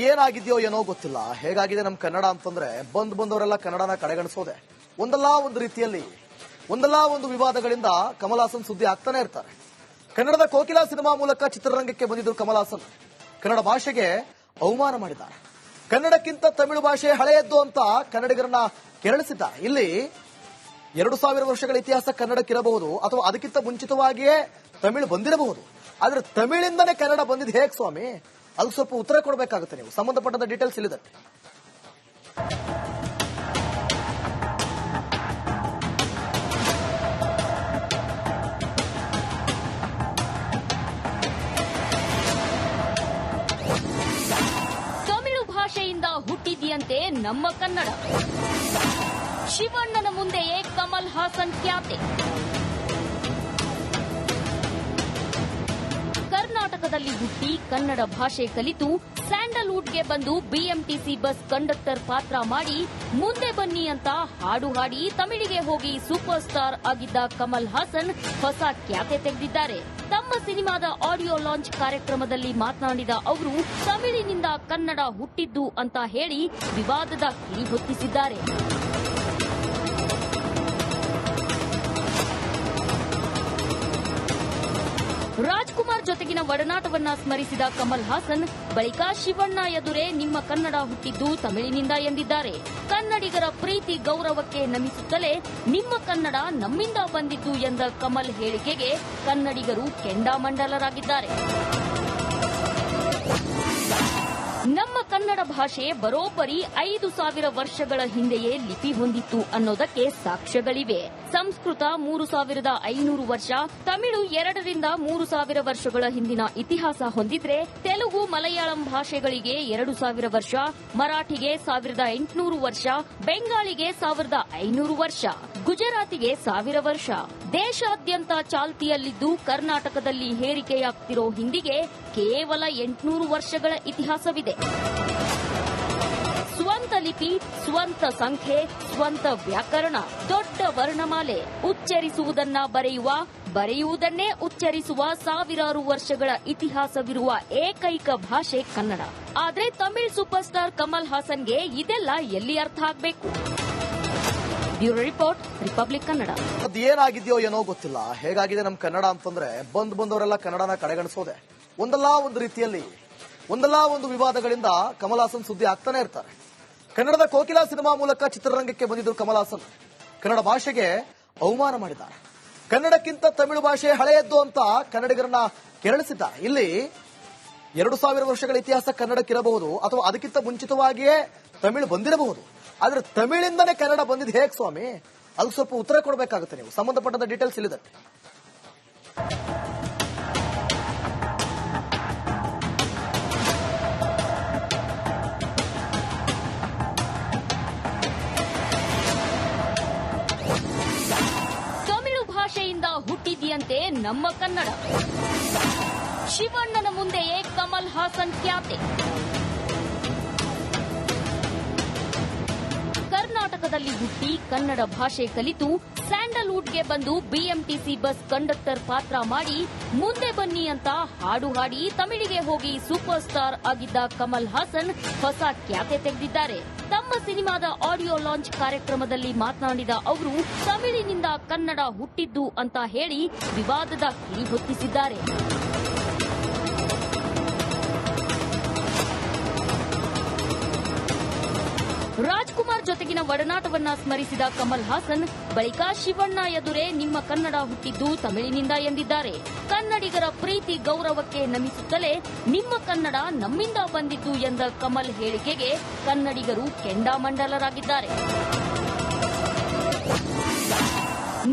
ಏನಾಗಿದೆಯೋ ಏನೋ ಗೊತ್ತಿಲ್ಲ. ಹೇಗಾಗಿದೆ ನಮ್ಮ ಕನ್ನಡ ಅಂತಂದ್ರೆ ಬಂದವರೆಲ್ಲ ಕನ್ನಡನ ಕಡೆಗಣಿಸೋದೆ. ಒಂದಲ್ಲ ಒಂದು ರೀತಿಯಲ್ಲಿ ಒಂದಲ್ಲ ಒಂದು ವಿವಾದಗಳಿಂದ ಕಮಲ್ ಹಾಸನ್ ಸುದ್ದಿ ಆಗ್ತಾನೆ ಇರ್ತಾರೆ. ಕನ್ನಡದ ಕೋಕಿಲಾ ಸಿನಿಮಾ ಮೂಲಕ ಚಿತ್ರರಂಗಕ್ಕೆ ಬಂದಿದ್ರು ಕಮಲ್ ಹಾಸನ್. ಕನ್ನಡ ಭಾಷೆಗೆ ಅವಮಾನ ಮಾಡಿದ್ದಾರೆ. ಕನ್ನಡಕ್ಕಿಂತ ತಮಿಳು ಭಾಷೆ ಹಳೆಯದ್ದು ಅಂತ ಕನ್ನಡಿಗರನ್ನ ಕೆರಳಿಸಿದ್ದಾರೆ. ಇಲ್ಲಿ 2000 ವರ್ಷಗಳ ಇತಿಹಾಸ ಕನ್ನಡಕ್ಕಿರಬಹುದು ಅಥವಾ ಅದಕ್ಕಿಂತ ಮುಂಚಿತವಾಗಿಯೇ ತಮಿಳು ಬಂದಿರಬಹುದು. ಆದ್ರೆ ತಮಿಳಿಂದನೇ ಕನ್ನಡ ಬಂದಿದ್ದು ಹೇಗೆ ಸ್ವಾಮಿ? ಅದಕ್ಕೆ ಸ್ವಲ್ಪ ಉತ್ತರ ಕೊಡಬೇಕಾಗುತ್ತೆ. ನೀವು ಸಂಬಂಧಪಟ್ಟಂತ ಡೀಟೇಲ್ಸ್ ಇಲ್ಲಿದೆ. ತಮಿಳು ಭಾಷೆಯಿಂದ ಹುಟ್ಟಿದೆಯಂತೆ ನಮ್ಮ ಕನ್ನಡ. ಶಿವಣ್ಣನ ಮುಂದೆಯೇ ಕಮಲ್ ಹಾಸನ್ ಖ್ಯಾತೆ. ಕರ್ನಾಟಕದಲ್ಲಿ ಹುಟ್ಟಿ ಕನ್ನಡ ಭಾಷೆ ಕಲಿತು ಸ್ಯಾಂಡಲ್ವುಡ್ಗೆ ಬಂದು ಬಿಎಂಟಿಸಿ ಬಸ್ ಕಂಡಕ್ಟರ್ ಪಾತ್ರ ಮಾಡಿ ಮುಂದೆ ಬನ್ನಿ ಅಂತ ಹಾಡು ಹಾಡಿ ತಮಿಳಿಗೆ ಹೋಗಿ ಸೂಪರ್ ಸ್ಟಾರ್ ಆಗಿದ್ದ ಕಮಲ್ ಹಾಸನ್ ಹೊಸ ಖ್ಯಾತೆ ತೆಗೆದಿದ್ದಾರೆ. ತಮ್ಮ ಸಿನಿಮಾದ ಆಡಿಯೋ ಲಾಂಚ್ ಕಾರ್ಯಕ್ರಮದಲ್ಲಿ ಮಾತನಾಡಿದ ಅವರು ತಮಿಳಿನಿಂದ ಕನ್ನಡ ಹುಟ್ಟಿದ್ದು ಅಂತ ಹೇಳಿ ವಿವಾದದ ಕಿಡಿ ಹೊತ್ತಿಸಿದ್ದಾರೆ. ರಾಜ್ಕುಮಾರ್ ಜೊತೆಗಿನ ಒಡನಾಟವನ್ನ ಸ್ಮರಿಸಿದ ಕಮಲ್ ಹಾಸನ್ ಬಳಿಕ ಶಿವಣ್ಣ ಎದುರೇ ನಿಮ್ಮ ಕನ್ನಡ ಹುಟ್ಟಿದ್ದು ತಮಿಳಿನಿಂದ ಎಂದಿದ್ದಾರೆ. ಕನ್ನಡಿಗರ ಪ್ರೀತಿ ಗೌರವಕ್ಕೆ ನಮಿಸುತ್ತಲೇ ನಿಮ್ಮ ಕನ್ನಡ ನಮ್ಮಿಂದ ಬಂದಿದ್ದು ಎಂದ ಕಮಲ್ ಹೇಳಿಕೆಗೆ ಕನ್ನಡಿಗರು ಕೆಂಡಾಮಂಡಲರಾಗಿದ್ದಾರೆ. ನಮ್ಮ ಕನ್ನಡ ಭಾಷೆ ಬರೋಬ್ಬರಿ 5000 ವರ್ಷಗಳ ಹಿಂದೆಯೇ ಲಿಪಿ ಹೊಂದಿತ್ತು ಅನ್ನೋದಕ್ಕೆ ಸಾಕ್ಷ್ಯಗಳಿವೆ. ಸಂಸ್ಕೃತ 3500 ವರ್ಷ, ತಮಿಳು 2 ರಿಂದ 3000 ವರ್ಷಗಳ ಹಿಂದಿನ ಇತಿಹಾಸ ಹೊಂದಿದ್ರೆ ತೆಲುಗು ಮಲಯಾಳಂ ಭಾಷೆಗಳಿಗೆ 2000 ವರ್ಷ, ಮರಾಠಿಗೆ 1800 ವರ್ಷ, ಬೆಂಗಾಳಿಗೆ 1500 ವರ್ಷ, ಗುಜರಾತಿಗೆ 1000 ವರ್ಷ. ದೇಶಾದ್ಯಂತ ಚಾಲ್ತಿಯಲ್ಲಿದ್ದು ಕರ್ನಾಟಕದಲ್ಲಿ ಹೇರಿಕೆಯಾಗ್ತಿರೋ ಹಿಂದಿಗೆ ಕೇವಲ 800 ವರ್ಷಗಳ ಇತಿಹಾಸವಿದೆ. ಸ್ವಂತ ಲಿಪಿ, ಸ್ವಂತ ಸಂಖ್ಯೆ, ಸ್ವಂತ ವ್ಯಾಕರಣ, ದೊಡ್ಡ ವರ್ಣಮಾಲೆ, ಉಚ್ಚರಿಸುವುದನ್ನ ಬರೆಯುವುದನ್ನೇ ಉಚ್ಚರಿಸುವ ಸಾವಿರಾರು ವರ್ಷಗಳ ಇತಿಹಾಸವಿರುವ ಏಕೈಕ ಭಾಷೆ ಕನ್ನಡ. ಆದ್ರೆ ತಮಿಳ್ ಸೂಪರ್ ಸ್ಟಾರ್ ಕಮಲ್ ಹಾಸನ್ಗೆ ಇದೆಲ್ಲ ಎಲ್ಲಿ ಅರ್ಥ ಆಗ್ಬೇಕು? Bureau report, Republic Kannada. ಏನಾಗಿದೆಯೋ ಏನೋ ಗೊತ್ತಿಲ್ಲ. ಹೇಗಾಗಿದೆ ನಮ್ಮ ಕನ್ನಡ ಅಂತಂದ್ರೆ ಬಂದವರೆಲ್ಲ ಕನ್ನಡನ ಕಡೆಗಣಿಸೋದೆ. ಒಂದಲ್ಲ ಒಂದು ರೀತಿಯಲ್ಲಿ ಒಂದಲ್ಲ ಒಂದು ವಿವಾದಗಳಿಂದ ಕಮಲ್ ಹಾಸನ್ ಸುದ್ದಿ ಆಗ್ತಾನೆ ಇರ್ತಾರೆ. ಕನ್ನಡದ ಕೋಕಿಲಾ ಸಿನಿಮಾ ಮೂಲಕ ಚಿತ್ರರಂಗಕ್ಕೆ ಬಂದಿದ್ರು ಕಮಲ್ ಹಾಸನ್. ಕನ್ನಡ ಭಾಷೆಗೆ ಅವಮಾನ ಮಾಡಿದ್ದಾರೆ. ಕನ್ನಡಕ್ಕಿಂತ ತಮಿಳು ಭಾಷೆ ಹಳೆಯದ್ದು ಅಂತ ಕನ್ನಡಿಗರನ್ನ ಕೆರಳಿಸಿದ್ದಾರೆ. ಇಲ್ಲಿ 2000 ವರ್ಷಗಳ ಇತಿಹಾಸ ಕನ್ನಡಕ್ಕಿರಬಹುದು ಅಥವಾ ಅದಕ್ಕಿಂತ ಮುಂಚಿತವಾಗಿಯೇ ತಮಿಳು ಬಂದಿರಬಹುದು. ಆದ್ರೆ ತಮಿಳಿಂದನೇ ಕನ್ನಡ ಬಂದಿದ್ದು ಹೇಗೆ ಸ್ವಾಮಿ? ಅದಕ್ಕೆ ಸ್ವಲ್ಪ ಉತ್ತರ ಕೊಡಬೇಕಾಗುತ್ತೆ. ನೀವು ಸಂಬಂಧಪಟ್ಟಂತ ಡೀಟೇಲ್ಸ್ ಇಲ್ಲಿದೆ. ತಮಿಳು ಭಾಷೆಯಿಂದ ಹುಟ್ಟಿದೆಯಂತೆ ನಮ್ಮ ಕನ್ನಡ. ಶಿವಣ್ಣನ ಮುಂದೆಯೇ ಕಮಲ್ ಹಾಸನ್ ಖ್ಯಾತೆ. ಕರ್ನಾಟಕದಲ್ಲಿ ಹುಟ್ಟಿ ಕನ್ನಡ ಭಾಷೆ ಕಲಿತು ಸ್ಯಾಂಡಲ್ವುಡ್ಗೆ ಬಂದು ಬಿಎಂಟಿಸಿ ಬಸ್ ಕಂಡಕ್ಟರ್ ಪಾತ್ರ ಮಾಡಿ ಮುಂದೆ ಬನ್ನಿ ಅಂತ ಹಾಡು ಹಾಡಿ ತಮಿಳಿಗೆ ಹೋಗಿ ಸೂಪರ್ ಸ್ಟಾರ್ ಆಗಿದ್ದ ಕಮಲ್ ಹಾಸನ್ ಹೊಸ ಖ್ಯಾತೆ ತೆಗೆದಿದ್ದಾರೆ. ತಮ್ಮ ಸಿನಿಮಾದ ಆಡಿಯೋ ಲಾಂಚ್ ಕಾರ್ಯಕ್ರಮದಲ್ಲಿ ಮಾತನಾಡಿದ ಅವರು ತಮಿಳಿನಿಂದ ಕನ್ನಡ ಹುಟ್ಟಿದ್ದು ಅಂತ ಹೇಳಿ ವಿವಾದದ ಕಿಡಿ ಹೊತ್ತಿಸಿದ್ದಾರೆ. ರಾಜ್ಕುಮಾರ್ ಜೊತೆಗಿನ ಒಡನಾಟವನ್ನ ಸ್ಮರಿಸಿದ ಕಮಲ್ ಹಾಸನ್ ಬಳಿಕ ಶಿವಣ್ಣ ಎದುರೇ ನಿಮ್ಮ ಕನ್ನಡ ಹುಟ್ಟಿದ್ದು ತಮಿಳಿನಿಂದ ಎಂದಿದ್ದಾರೆ. ಕನ್ನಡಿಗರ ಪ್ರೀತಿ ಗೌರವಕ್ಕೆ ನಮಿಸುತ್ತಲೇ ನಿಮ್ಮ ಕನ್ನಡ ನಮ್ಮಿಂದ ಬಂದಿದ್ದು ಎಂದ ಕಮಲ್ ಹೇಳಿಕೆಗೆ ಕನ್ನಡಿಗರು ಕೆಂಡಾಮಂಡಲರಾಗಿದ್ದಾರೆ.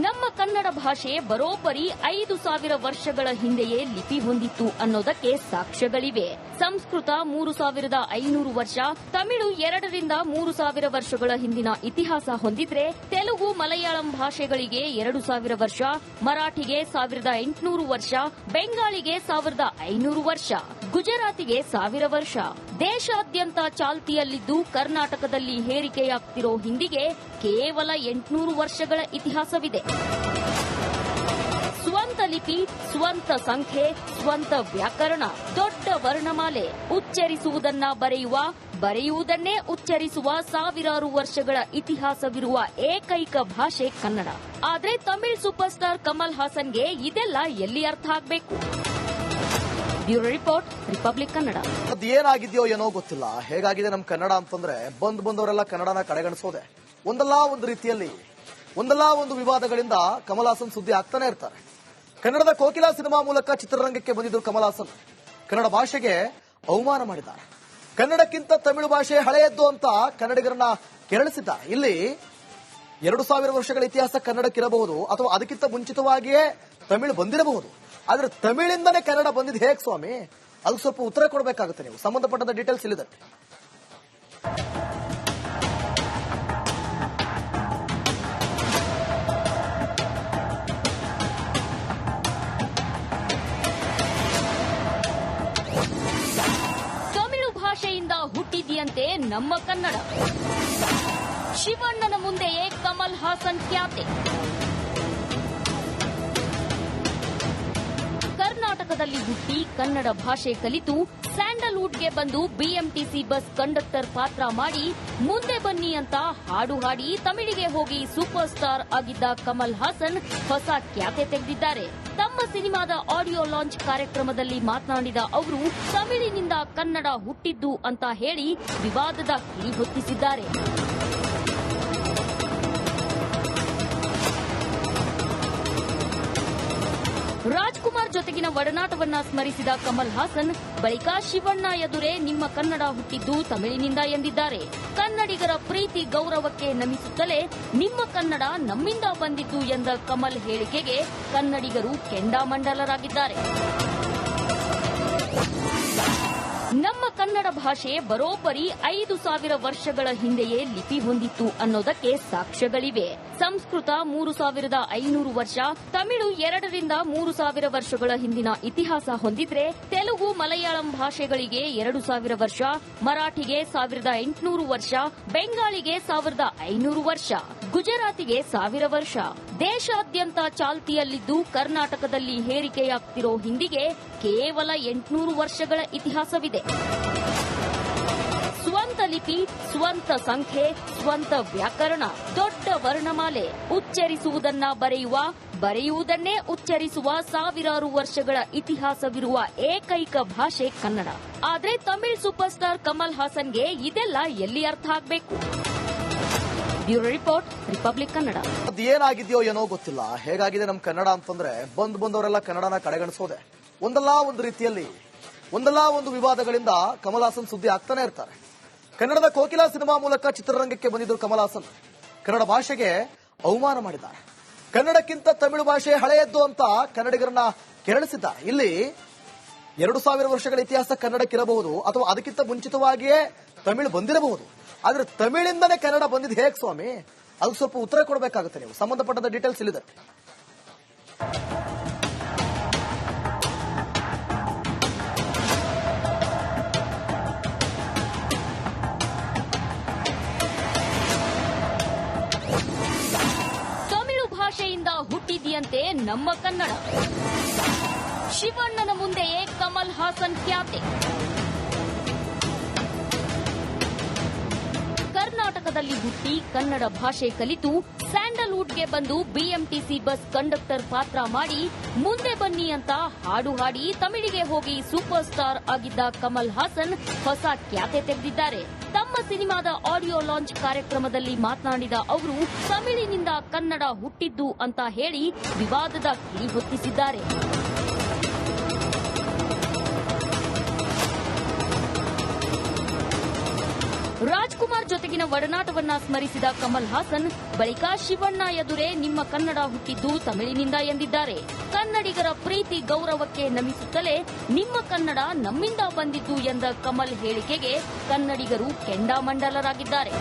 ನಮ್ಮ ಕನ್ನಡ ಭಾಷೆ ಬರೋಬ್ಬರಿ 5000 ವರ್ಷಗಳ ಹಿಂದೆಯೇ ಲಿಪಿ ಹೊಂದಿತ್ತು ಅನ್ನೋದಕ್ಕೆ ಸಾಕ್ಷ್ಯಗಳಿವೆ. ಸಂಸ್ಕೃತ 3500 ವರ್ಷ, ತಮಿಳು 2 ರಿಂದ 3000 ವರ್ಷಗಳ ಹಿಂದಿನ ಇತಿಹಾಸ ಹೊಂದಿದ್ರೆ ತೆಲುಗು ಮಲಯಾಳಂ ಭಾಷೆಗಳಿಗೆ 2000 ವರ್ಷ, ಮರಾಠಿಗೆ 1800 ವರ್ಷ, ಬೆಂಗಾಳಿಗೆ 1500 ವರ್ಷ, ಗುಜರಾತಿಗೆ 1000 ವರ್ಷ. ದೇಶಾದ್ಯಂತ ಚಾಲ್ತಿಯಲ್ಲಿದ್ದು ಕರ್ನಾಟಕದಲ್ಲಿ ಹೇರಿಕೆಯಾಗ್ತಿರೋ ಹಿಂದಿಗೆ ಕೇವಲ 800 ವರ್ಷಗಳ ಇತಿಹಾಸವಿದೆ. ಸ್ವಂತ ಲಿಪಿ, ಸ್ವಂತ ಸಂಖ್ಯೆ, ಸ್ವಂತ ವ್ಯಾಕರಣ, ದೊಡ್ಡ ವರ್ಣಮಾಲೆ, ಉಚ್ಚರಿಸುವುದನ್ನ ಬರೆಯುವುದನ್ನೇ ಉಚ್ಚರಿಸುವ ಸಾವಿರಾರು ವರ್ಷಗಳ ಇತಿಹಾಸವಿರುವ ಏಕೈಕ ಭಾಷೆ ಕನ್ನಡ. ಆದ್ರೆ ತಮಿಳ್ ಸೂಪರ್ ಸ್ಟಾರ್ ಕಮಲ್ ಹಾಸನ್ಗೆ ಇದೆಲ್ಲ ಎಲ್ಲಿ ಅರ್ಥ ಆಗ್ಬೇಕು? Bureau report, Republic Kannada. ಅದೇನಾಗಿದೆಯೋ ಏನೋ ಗೊತ್ತಿಲ್ಲ, ಹೇಗಾಗಿದೆ ನಮ್ ಕನ್ನಡ ಅಂತಂದ್ರೆ ಬಂದವರೆಲ್ಲ ಕನ್ನಡನ ಕಡೆಗಣಿಸೋದೆ. ಒಂದಲ್ಲ ಒಂದು ರೀತಿಯಲ್ಲಿ ಒಂದಲ್ಲ ಒಂದು ವಿವಾದಗಳಿಂದ ಕಮಲ್ ಹಾಸನ್ ಸುದ್ದಿ ಆಗ್ತಾನೆ ಇರ್ತಾರೆ. ಕನ್ನಡದ ಕೋಕಿಲಾ ಸಿನಿಮಾ ಮೂಲಕ ಚಿತ್ರರಂಗಕ್ಕೆ ಬಂದಿದ್ರು ಕಮಲ್ ಹಾಸನ್. ಕನ್ನಡ ಭಾಷೆಗೆ ಅವಮಾನ ಮಾಡಿದ್ದಾರೆ. ಕನ್ನಡಕ್ಕಿಂತ ತಮಿಳು ಭಾಷೆ ಹಳೆಯದ್ದು ಅಂತ ಕನ್ನಡಿಗರನ್ನ ಕೆರಳಿಸಿದ್ದಾರೆ. ಇಲ್ಲಿ 2000 ವರ್ಷಗಳ ಇತಿಹಾಸ ಕನ್ನಡಕ್ಕಿರಬಹುದು, ಅಥವಾ ಅದಕ್ಕಿಂತ ಮುಂಚಿತವಾಗಿಯೇ ತಮಿಳು ಬಂದಿರಬಹುದು. ಆದ್ರೆ ತಮಿಳಿಂದನೇ ಕನ್ನಡ ಬಂದಿದ್ದು ಹೇಗೆ ಸ್ವಾಮಿ? ಅದಕ್ಕೆ ಸ್ವಲ್ಪ ಉತ್ತರ ಕೊಡಬೇಕಾಗುತ್ತೆ. ನೀವು ಸಂಬಂಧಪಟ್ಟಂತ ಡೀಟೇಲ್ಸ್ ಇಲ್ಲಿದೆ. ತಮಿಳು ಭಾಷೆಯಿಂದ ಹುಟ್ಟಿದೆಯಂತೆ ನಮ್ಮ ಕನ್ನಡ. ಶಿವಣ್ಣನ ಮುಂದೆಯೇ ಕಮಲ್ ಹಾಸನ್ ಖ್ಯಾತೆ. ಕರ್ನಾಟಕದಲ್ಲಿ ಹುಟ್ಟಿ ಕನ್ನಡ ಭಾಷೆ ಕಲಿತು ಸ್ಯಾಂಡಲ್ವುಡ್ಗೆ ಬಂದು ಬಿಎಂಟಿಸಿ ಬಸ್ ಕಂಡಕ್ಟರ್ ಪಾತ್ರ ಮಾಡಿ ಮುಂದೆ ಬನ್ನಿ ಅಂತ ಹಾಡು ಹಾಡಿ ತಮಿಳಿಗೆ ಹೋಗಿ ಸೂಪರ್ ಸ್ಟಾರ್ ಆಗಿದ್ದ ಕಮಲ್ ಹಾಸನ್ ಹೊಸ ಖ್ಯಾತೆ ತೆಗೆದಿದ್ದಾರೆ. ತಮ್ಮ ಸಿನಿಮಾದ ಆಡಿಯೋ ಲಾಂಚ್ ಕಾರ್ಯಕ್ರಮದಲ್ಲಿ ಮಾತನಾಡಿದ ಅವರು ತಮಿಳಿನಿಂದ ಕನ್ನಡ ಹುಟ್ಟಿದ್ದು ಅಂತ ಹೇಳಿ ವಿವಾದದ ಕಿಡಿ ಹೊತ್ತಿಸಿದ್ದಾರೆ. ರಾಜ್ಕುಮಾರ್ ಜೊತೆಗಿನ ಒಡನಾಟವನ್ನ ಸ್ಮರಿಸಿದ ಕಮಲ್ ಹಾಸನ್ ಬಳಿಕ ಶಿವಣ್ಣ ಎದುರೇ ನಿಮ್ಮ ಕನ್ನಡ ಹುಟ್ಟಿದ್ದು ತಮಿಳಿನಿಂದ ಎಂದಿದ್ದಾರೆ. ಕನ್ನಡಿಗರ ಪ್ರೀತಿ ಗೌರವಕ್ಕೆ ನಮಿಸುತ್ತಲೇ ನಿಮ್ಮ ಕನ್ನಡ ನಮ್ಮಿಂದ ಬಂದಿದ್ದು ಎಂದ ಕಮಲ್ ಹೇಳಿಕೆಗೆ ಕನ್ನಡಿಗರು ಕೆಂಡಾಮಂಡಲರಾಗಿದ್ದಾರೆ. ನಮ್ಮ ಕನ್ನಡ ಭಾಷೆ ಬರೋಬ್ಬರಿ 5000 ವರ್ಷಗಳ ಹಿಂದೆಯೇ ಲಿಪಿ ಹೊಂದಿತ್ತು ಅನ್ನೋದಕ್ಕೆ ಸಾಕ್ಷ್ಯಗಳಿವೆ. ಸಂಸ್ಕೃತ 3500 ವರ್ಷ, ತಮಿಳು 2 ರಿಂದ 3000 ವರ್ಷಗಳ ಹಿಂದಿನ ಇತಿಹಾಸ ಹೊಂದಿದ್ರೆ, ತೆಲುಗು, ಮಲಯಾಳಂ ಭಾಷೆಗಳಿಗೆ 2000 ವರ್ಷ, ಮರಾಠಿಗೆ 1800 ವರ್ಷ, ಬೆಂಗಾಳಿಗೆ 1500 ವರ್ಷ, ಗುಜರಾತಿಗೆ 1000 ವರ್ಷ. ದೇಶಾದ್ಯಂತ ಚಾಲ್ತಿಯಲ್ಲಿದ್ದು ಕರ್ನಾಟಕದಲ್ಲಿ ಹೇರಿಕೆಯಾಗ್ತಿರೋ ಹಿಂದಿಗೆ ಕೇವಲ 800 ವರ್ಷಗಳ ಇತಿಹಾಸವಿದೆ. ಸ್ವಂತ ಲಿಪಿ, ಸ್ವಂತ ಸಂಖ್ಯೆ, ಸ್ವಂತ ವ್ಯಾಕರಣ, ದೊಡ್ಡ ವರ್ಣಮಾಲೆ, ಉಚ್ಚರಿಸುವುದನ್ನ ಬರೆಯುವುದನ್ನೇ ಉಚ್ಚರಿಸುವ ಸಾವಿರಾರು ವರ್ಷಗಳ ಇತಿಹಾಸವಿರುವ ಏಕೈಕ ಭಾಷೆ ಕನ್ನಡ. ಆದ್ರೆ ತಮಿಳ್ ಸೂಪರ್ ಸ್ಟಾರ್ ಕಮಲ್ ಹಾಸನ್ಗೆ ಇದೆಲ್ಲ ಎಲ್ಲಿ ಅರ್ಥ ಆಗ್ಬೇಕು? Bureau report, Republic Kannada. ಅದೇನಾಗಿದೆಯೋ ಏನೋ ಗೊತ್ತಿಲ್ಲ, ಹೇಗಾಗಿದೆ ನಮ್ ಕನ್ನಡ ಅಂತಂದ್ರೆ ಬಂದವರೆಲ್ಲ ಕನ್ನಡನ ಕಡೆಗಣಿಸೋದೆ. ಒಂದಲ್ಲ ಒಂದು ರೀತಿಯಲ್ಲಿ ಒಂದಲ್ಲ ಒಂದು ವಿವಾದಗಳಿಂದ ಕಮಲ್ ಹಾಸನ್ ಸುದ್ದಿ ಆಗ್ತಾನೆ ಇರ್ತಾರೆ. ಕನ್ನಡದ ಕೋಕಿಲಾ ಸಿನಿಮಾ ಮೂಲಕ ಚಿತ್ರರಂಗಕ್ಕೆ ಬಂದಿದ್ರು ಕಮಲ್ ಹಾಸನ್. ಕನ್ನಡ ಭಾಷೆಗೆ ಅವಮಾನ ಮಾಡಿದ್ದಾರೆ. ಕನ್ನಡಕ್ಕಿಂತ ತಮಿಳು ಭಾಷೆ ಹಳೆಯದ್ದು ಅಂತ ಕನ್ನಡಿಗರನ್ನ ಕೆರಳಿಸಿದ್ದಾರೆ. ಇಲ್ಲಿ 2000 ವರ್ಷಗಳ ಇತಿಹಾಸ ಕನ್ನಡಕ್ಕಿರಬಹುದು, ಅಥವಾ ಅದಕ್ಕಿಂತ ಮುಂಚಿತವಾಗಿಯೇ ತಮಿಳು ಬಂದಿರಬಹುದು. ಆದ್ರೆ ತಮಿಳಿಂದನೇ ಕನ್ನಡ ಬಂದಿದ್ದು ಹೇಗೆ ಸ್ವಾಮಿ? ಅದಕ್ಕೆ ಸ್ವಲ್ಪ ಉತ್ತರ ಕೊಡಬೇಕಾಗುತ್ತೆ. ನೀವು ಸಂಬಂಧಪಟ್ಟಂತ ಡೀಟೇಲ್ಸ್ ಇಲ್ಲಿದೆ. ಭಾಷೆಯಿಂದ ಹುಟ್ಟಿದೆಯಂತೆ ನಮ್ಮ ಕನ್ನಡ. ಶಿವಣ್ಣನ ಮುಂದೆಯೇ ಕಮಲ್ ಹಾಸನ್ ಖ್ಯಾತೆ. ಕರ್ನಾಟಕದಲ್ಲಿ ಹುಟ್ಟಿ ಕನ್ನಡ ಭಾಷೆ ಕಲಿತು ಸ್ಯಾಂಡಲ್ವುಡ್ಗೆ ಬಂದು ಬಿಎಂಟಿಸಿ ಬಸ್ ಕಂಡಕ್ಟರ್ ಪಾತ್ರ ಮಾಡಿ ಮುಂದೆ ಬನ್ನಿ ಅಂತ ಹಾಡು ಹಾಡಿ ತಮಿಳಿಗೆ ಹೋಗಿ ಸೂಪರ್ ಸ್ಟಾರ್ ಆಗಿದ್ದ ಕಮಲ್ ಹಾಸನ್ ಹೊಸ ಖ್ಯಾತೆ ತೆಗೆದಿದ್ದಾರೆ. ತಮ್ಮ ಸಿನಿಮಾದ ಆಡಿಯೋ ಲಾಂಚ್ ಕಾರ್ಯಕ್ರಮದಲ್ಲಿ ಮಾತನಾಡಿದ ಅವರು ತಮಿಳಿನಿಂದ ಕನ್ನಡ ಹುಟ್ಟಿದ್ದು ಅಂತ ಹೇಳಿ ವಿವಾದದ ಕಿಡಿ ಹೊತ್ತಿಸಿದ್ದಾರೆ. ರಾಜ್ಕುಮಾರ್ ಜೊತೆಗಿನ ಒಡನಾಟವನ್ನ ಸ್ಮರಿಸಿದ ಕಮಲ್ ಹಾಸನ್ ಬಳಿಕ ಶಿವಣ್ಣ ಎದುರೇ ನಿಮ್ಮ ಕನ್ನಡ ಹುಟ್ಟಿದ್ದು ತಮಿಳಿನಿಂದ ಎಂದಿದ್ದಾರೆ. ಕನ್ನಡಿಗರ ಪ್ರೀತಿ ಗೌರವಕ್ಕೆ ನಮಿಸುತ್ತಲೇ ನಿಮ್ಮ ಕನ್ನಡ ನಮ್ಮಿಂದ ಬಂದಿದ್ದು ಎಂದ ಕಮಲ್ ಹೇಳಿಕೆಗೆ ಕನ್ನಡಿಗರು ಕೆಂಡಾಮಂಡಲರಾಗಿದ್ದಾರೆ.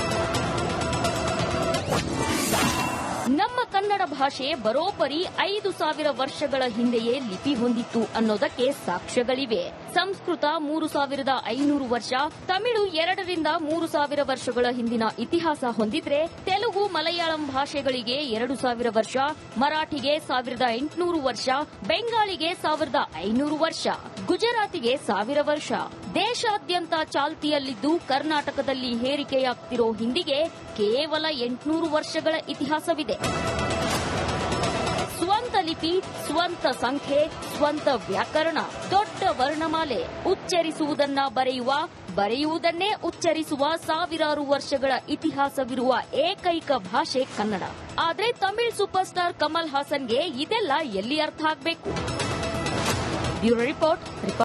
ನಮ್ಮ ಕನ್ನಡ ಭಾಷೆ ಬರೋಬ್ಬರಿ 5,000 ವರ್ಷಗಳ ಹಿಂದೆಯೇ ಲಿಪಿ ಹೊಂದಿತ್ತು ಅನ್ನೋದಕ್ಕೆ ಸಾಕ್ಷ್ಯಗಳಿವೆ. ಸಂಸ್ಕೃತ 3,500 ವರ್ಷ, ತಮಿಳು 2 ರಿಂದ 3,000 ವರ್ಷಗಳ ಹಿಂದಿನ ಇತಿಹಾಸ ಹೊಂದಿದ್ರೆ, ತೆಲುಗು, ಮಲಯಾಳಂ ಭಾಷೆಗಳಿಗೆ 2,000 ವರ್ಷ, ಮರಾಠಿಗೆ 1,800 ವರ್ಷ, ಬೆಂಗಾಳಿಗೆ 1,500 ವರ್ಷ, ಗುಜರಾತಿಗೆ 1,000 ವರ್ಷ. ದೇಶಾದ್ಯಂತ ಚಾಲ್ತಿಯಲ್ಲಿದ್ದು ಕರ್ನಾಟಕದಲ್ಲಿ ಹೇರಿಕೆಯಾಗ್ತಿರೋ ಹಿಂದಿಗೆ ಕೇವಲ 800 ವರ್ಷಗಳ ಇತಿಹಾಸವಿದೆ. ಸ್ವಂತ ಲಿಪಿ, ಸ್ವಂತ ಸಂಖ್ಯೆ, ಸ್ವಂತ ವ್ಯಾಕರಣ, ದೊಡ್ಡ ವರ್ಣಮಾಲೆ, ಉಚ್ಚರಿಸುವುದನ್ನ ಬರೆಯುವ, ಬರೆಯುವುದನ್ನೇ ಉಚ್ಚರಿಸುವ 1000 ವರ್ಷಗಳ ಇತಿಹಾಸವಿರುವ ಏಕೈಕ ಭಾಷೆ ಕನ್ನಡ. ಆದ್ರೆ ತಮಿಳ್ ಸೂಪರ್ ಸ್ಟಾರ್ ಕಮಲ್ ಹಾಸನ್ಗೆ ಇದೆಲ್ಲ ಎಲ್ಲಿ ಅರ್ಥ ಆಗ್ಬೇಕು? Bureau report.